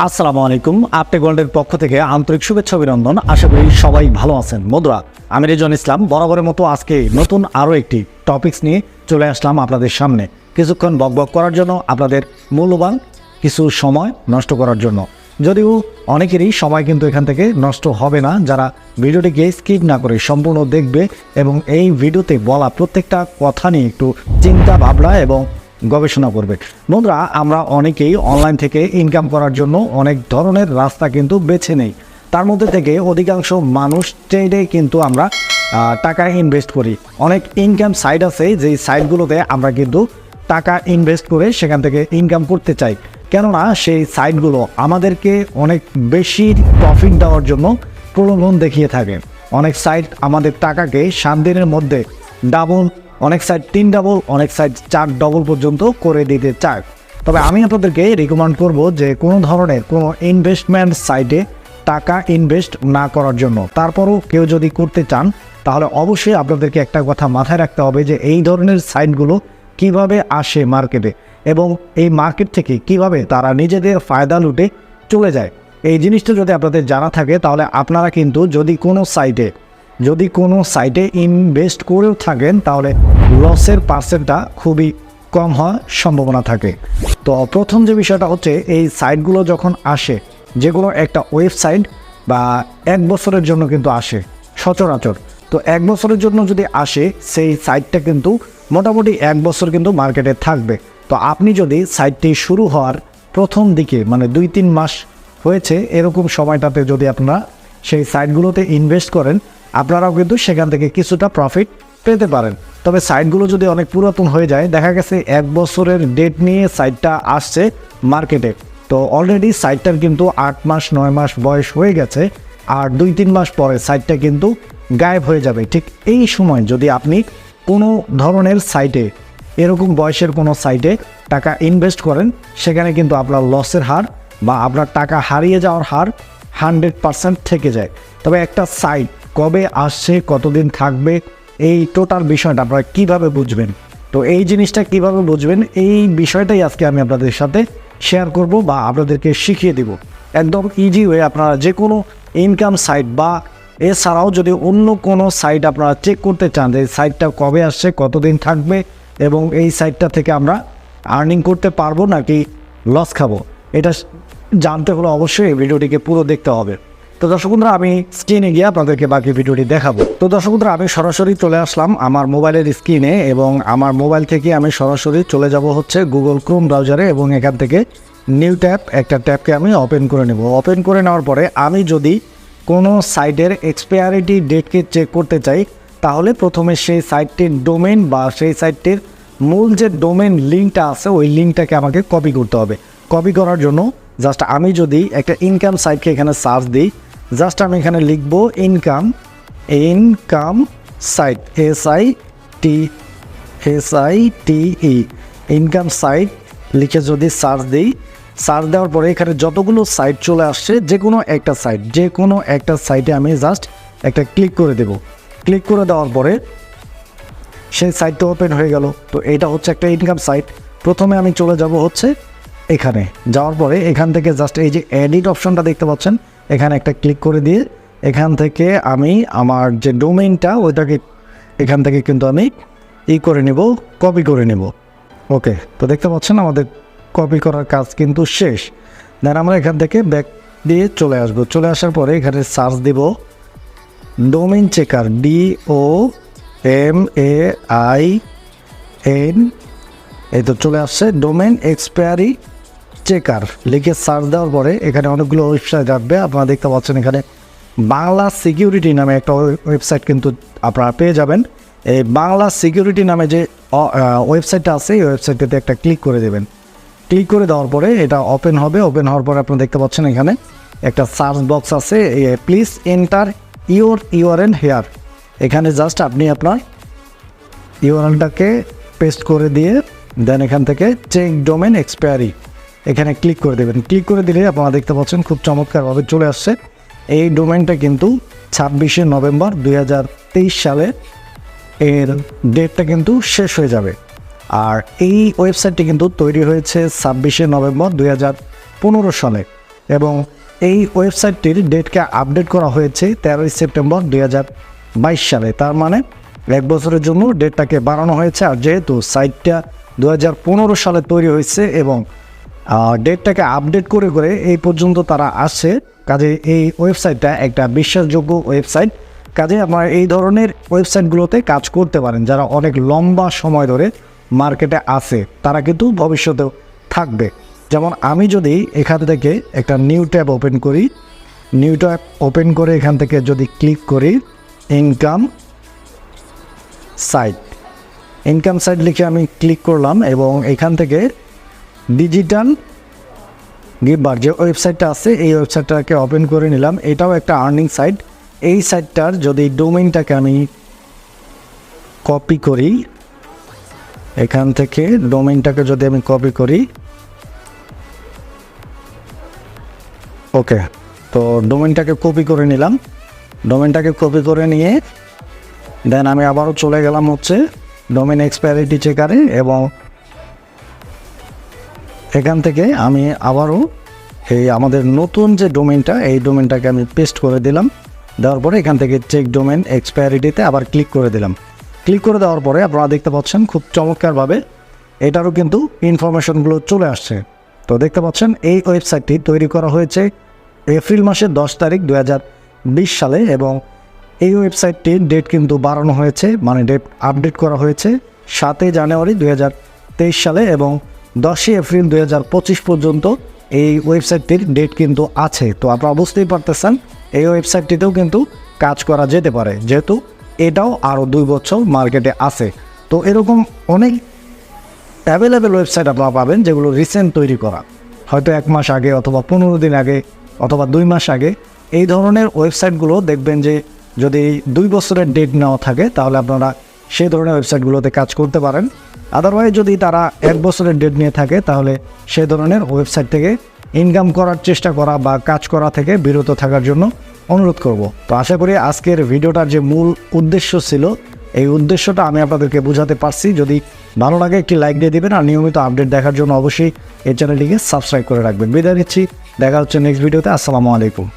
আসসালামু আলাইকুম। UpTech ওয়ার্ল্ডের পক্ষ থেকে আন্তরিক শুভেচ্ছা অভিনন্দন। আশা করি সবাই ভালো আছেন। বন্ধুরা, আমি রিজন ইসলাম বরাবরের মতো আজকে নতুন আরও একটি টপিকস নিয়ে চলে আসলাম আপনাদের সামনে, কিছুক্ষণ বকবক করার জন্য, আপনাদের মূল্যবান কিছু সময় নষ্ট করার জন্য। যদিও অনেকেরই সময় কিন্তু এখান থেকে নষ্ট হবে না, যারা ভিডিওটিকে স্কিপ না করে সম্পূর্ণ দেখবে এবং এই ভিডিওতে বলা প্রত্যেকটা কথা নিয়ে একটু চিন্তা ভাবনা এবং গবেষণা করবে। বন্ধুরা, আমরা অনেকেই অনলাইন থেকে ইনকাম করার জন্য অনেক ধরনের রাস্তা কিন্তু বেছে নেই। তার মধ্যে থেকে অধিকাংশ মানুষ ট্রেডে কিন্তু আমরা টাকা ইনভেস্ট করি। অনেক ইনকাম সাইট আছে, যেই সাইটগুলোতে আমরা কিন্তু টাকা ইনভেস্ট করে সেখান থেকে ইনকাম করতে চাই, কেননা সেই সাইটগুলো আমাদেরকে অনেক বেশি প্রফিট দেওয়ার জন্য প্রলোভন দেখিয়ে থাকে। অনেক সাইট আমাদের টাকাকে 7 দিনের মধ্যে ডাবল, অনেক সাইট 3 ডাবল, অনেক সাইট 4 ডবল পর্যন্ত করে দিতে চায়। তবে আমি আপনাদেরকে রিকমেন্ড করব যে কোনো ধরনের কোনো ইনভেস্টমেন্ট সাইটে টাকা ইনভেস্ট না করার জন্য। তারপরও কেউ যদি করতে চান তাহলে অবশ্যই আপনাদেরকে একটা কথা মাথায় রাখতে হবে যে এই ধরনের সাইটগুলো কিভাবে আসে মার্কেটে এবং এই মার্কেট থেকে কিভাবে তারা নিজেদের ফায়দা লুটে চলে যায়। এই জিনিসটা যদি আপনাদের জানা থাকে তাহলে আপনারা কিন্তু যদি কোনো সাইটে ইনভেস্ট করেও থাকেন তাহলে লসের পার্সেন্টটা খুবই কম হওয়ার সম্ভাবনা থাকে। তো প্রথম যে বিষয়টা হচ্ছে, এই সাইটগুলো যখন আসে, যে কোনো একটা ওয়েবসাইট বা 1 বছরের জন্য কিন্তু আসে সচরাচর। তো 1 বছরের জন্য যদি আসে, সেই সাইটটা কিন্তু মোটামুটি 1 বছর কিন্তু মার্কেটে থাকবে। তো আপনি যদি সাইটটি শুরু হওয়ার প্রথম দিকে মানে 2-3 মাস হয়েছে এরকম সময়টাতে যদি আপনারা সেই সাইটগুলোতে ইনভেস্ট করেন, আপনারাও কিন্তু সেখান থেকে কিছুটা প্রফিট পেতে পারেন। তবে সাইটগুলো যদি অনেক পুরাতন হয়ে যায়, দেখা গেছে 1 বছরের ডেট নিয়ে সাইটটা আসছে মার্কেটে, তো অলরেডি সাইটটার কিন্তু 8 মাস 9 মাস বয়স হয়ে গেছে, আর 2-3 মাস পরে সাইটটা কিন্তু গায়েব হয়ে যাবে। ঠিক এই সময় যদি আপনি কোনো ধরনের সাইটে, এরকম বয়সের কোনো সাইটে টাকা ইনভেস্ট করেন, সেখানে কিন্তু আপনার লসের হার বা আপনার টাকা হারিয়ে যাওয়ার হার 100% থেকে যায়। তবে একটা সাইট কবে আসছে, কতদিন থাকবে, এই টোটাল বিষয়টা আপনারা কীভাবে বুঝবেন, তো এই জিনিসটা কিভাবে বুঝবেন, এই বিষয়টাই আজকে আমি আপনাদের সাথে শেয়ার করব বা আপনাদেরকে শিখিয়ে দিব। একদম ইজি ওয়ে আপনারা যে কোনো ইনকাম সাইট বা এছাড়াও যদি অন্য কোনো সাইট আপনারা চেক করতে চান যে এই সাইটটা কবে আসছে, কতদিন থাকবে এবং এই সাইটটা থেকে আমরা আর্নিং করতে পারবো নাকি লস খাবো, এটা জানতে হলে অবশ্যই এই ভিডিওটিকে পুরো দেখতে হবে। তো দর্শক বন্ধুরা, আমি স্ক্রিনে গিয়ে আপনাদেরকে বাকি ভিডিওটি দেখাবো। তো দর্শক বন্ধুরা, আমি সরাসরি চলে আসলাম আমার মোবাইলের স্ক্রিনে এবং আমার মোবাইল থেকে আমি সরাসরি চলে যাব হচ্ছে গুগল ক্রোম ব্রাউজারে এবং এখান থেকে নিউ ট্যাব, একটা ট্যাবকে আমি ওপেন করে নেব। ওপেন করে নেওয়ার পরে আমি যদি কোনো সাইটের এক্সপায়ারিটি ডেটকে চেক করতে চাই, তাহলে প্রথমে সেই সাইটটির ডোমেন বা সেই সাইটটির মূল যে ডোমেন লিঙ্কটা আছে ওই লিঙ্কটাকে আমাকে কপি করতে হবে। কপি করার জন্য জাস্ট আমি যদি একটা ইনকাম সাইটকে এখানে সার্চ দিই, জাস্ট আমি এখানে লিখব income site, SITE income site লিখে যদি সার্চ দিই, সার্চ দেওয়ার পরে এখানে যতগুলো সাইট চলে আসছে, যে কোনো একটা সাইটে আমি জাস্ট একটা ক্লিক করে দেব। ক্লিক করে দেওয়ার পরে সেই সাইটটা ওপেন হয়ে গেল। তো এটা হচ্ছে একটা ইনকাম সাইট। প্রথমে আমি চলে যাব হচ্ছে এখানে, যাওয়ার পরে এখান থেকে জাস্ট এই যে এডিট অপশনটা দেখতে পাচ্ছেন, এখানে একটা ক্লিক করে দিয়ে এখান থেকে আমি আমার যে ডোমেইনটা ওইটাকে এখান থেকে কিন্তু আমি করে নেব, কপি করে নেব। ওকে, তো দেখতে পাচ্ছেন আমাদের কপি করার কাজ কিন্তু শেষ। দেন আমরা এখান থেকে ব্যাক দিয়ে চলে আসবো। চলে আসার পরে এখানে সার্চ দিব ডোমেইন চেকার, DOMAIN, এই তো চলে আসছে ডোমেইন এক্সপায়ারি চেকার। লিখে সার্চ দেওয়ার পরে এখানে অনেকগুলো ওয়েবসাইট আসবে। আপনারা দেখতে পাচ্ছেন এখানে বাংলা সিকিউরিটি নামে একটা ওয়েবসাইট কিন্তু আপনারা পেয়ে যাবেন। এই বাংলা সিকিউরিটি নামে যে ওয়েবসাইটটা আছে, এই ওয়েবসাইটটাতে একটা ক্লিক করে দেবেন। ক্লিক করে দেওয়ার পরে এটা ওপেন হবে। ওপেন হওয়ার পরে আপনারা দেখতে পাচ্ছেন এখানে একটা সার্চ বক্স আছে, please enter your URL here. এখানে জাস্ট আপনি আপনার URLটাকে পেস্ট করে দিয়ে দেন এখান থেকে চেক ডোমেন এক্সপায়ারি এখানে ক্লিক করে দেবেন। ক্লিক করে দিলে আপনারা দেখতে পাচ্ছেন খুব চমৎকারভাবে চলে আসছে। এই ডোমেনটা কিন্তু 26শে নভেম্বর 2023 সালে এর ডেটটা কিন্তু শেষ হয়ে যাবে। আর এই ওয়েবসাইটটি কিন্তু তৈরি হয়েছে 26শে নভেম্বর 2015 সালে। এবং এই ওয়েবসাইটটির ডেটকে আপডেট করা হয়েছে 13 সেপ্টেম্বর 2022 সালে। তার মানে 1 বছরের জন্য ডেটটাকে বাড়ানো হয়েছে। আর যেহেতু সাইটটা 2015 সালে তৈরি হয়েছে এবং ডেটটাকে আপডেট করে করে এই পর্যন্ত তারা আসছে, কাজে এই ওয়েবসাইটটা একটা বিশ্বাসযোগ্য ওয়েবসাইট। কাজে আপনারা এই ধরনের ওয়েবসাইটগুলোতে কাজ করতে পারেন। যারা অনেক লম্বা সময় ধরে মার্কেটে আছে তারা কিন্তু ভবিষ্যতেও থাকবে। যেমন আমি যদি এখান থেকে একটা নিউ ট্যাব ওপেন করি, নিউ ট্যাব ওপেন করে এখান থেকে যদি ক্লিক করি ইনকাম সাইট লিখে আমি ক্লিক করলাম এবং এখান থেকে ডিজিটাল গিভার যে ওয়েবসাইটটা আছে এই ওয়েবসাইটটাকে ওপেন করে নিলাম। এটাও একটা আর্নিং সাইট। এই সাইটটার যদি ডোমেইনটাকে আমি কপি করি, এখান থেকে ডোমেইনটাকে যদি আমি কপি করি, ওকে, তো ডোমেইনটাকে কপি করে নিলাম। ডোমেইনটাকে কপি করে নিয়ে দেন আমি আবারও চলে গেলাম হচ্ছে ডোমেইন এক্সপায়ারিটি চেকারে এবং এখান থেকে আমি আবারও এই আমাদের নতুন যে ডোমেইনটা এই ডোমেইনটাকে আমি পেস্ট করে দিলাম। দেওয়ার পরে এখান থেকে চেক ডোমেইন এক্সপায়ারিটিতে আবার ক্লিক করে দিলাম। ক্লিক করে দেওয়ার পরে আপনারা দেখতে পাচ্ছেন খুব চমৎকারভাবে এটারও কিন্তু ইনফরমেশনগুলো চলে আসছে। তো দেখতে পাচ্ছেন এই ওয়েবসাইটটি তৈরি করা হয়েছে এপ্রিল মাসের 10 তারিখ 2020 সালে এবং এই ওয়েবসাইটটির ডেট কিন্তু বাড়ানো হয়েছে, মানে ডেট আপডেট করা হয়েছে 7 জানুয়ারি 2023 সালে এবং 10 এপ্রিল 2025 পর্যন্ত এই ওয়েবসাইটটির ডেট কিন্তু আছে। তো আপনারা বুঝতেই পারতেছেন এই ওয়েবসাইটটিতেও কিন্তু কাজ করা যেতে পারে, যেহেতু এটাও আরও 2 বছর মার্কেটে আছে। তো এরকম অনেক অ্যাভেলেবেল ওয়েবসাইট আপনারা পাবেন যেগুলো রিসেন্ট তৈরি করা, হয়তো 1 মাস আগে অথবা 15 দিন আগে অথবা 2 মাস আগে। এই ধরনের ওয়েবসাইটগুলো দেখবেন যে যদি 2 বছরের ডেট নেওয়া থাকে তাহলে আপনারা সেই ধরনের ওয়েবসাইটগুলোতে কাজ করতে পারেন। আদারওয়াইজ যদি তারা 1 বছরের ডেট নিয়ে থাকে তাহলে সেই ধরনের ওয়েবসাইট থেকে ইনকাম করার চেষ্টা করা বা কাজ করা থেকে বিরত থাকার জন্য অনুরোধ করব। তো আশা করি আজকের ভিডিওটার যে মূল উদ্দেশ্য ছিল এই উদ্দেশ্যটা আমি আপনাদেরকে বোঝাতে পারছি। যদি ভালো লাগে একটি লাইক দিয়ে দিবেন আর নিয়মিত আপডেট দেখার জন্য অবশ্যই এই চ্যানেলটিকে সাবস্ক্রাইব করে রাখবেন। বিদায় নিচ্ছি, দেখা হচ্ছে নেক্সট ভিডিওতে। আসসালামু আলাইকুম।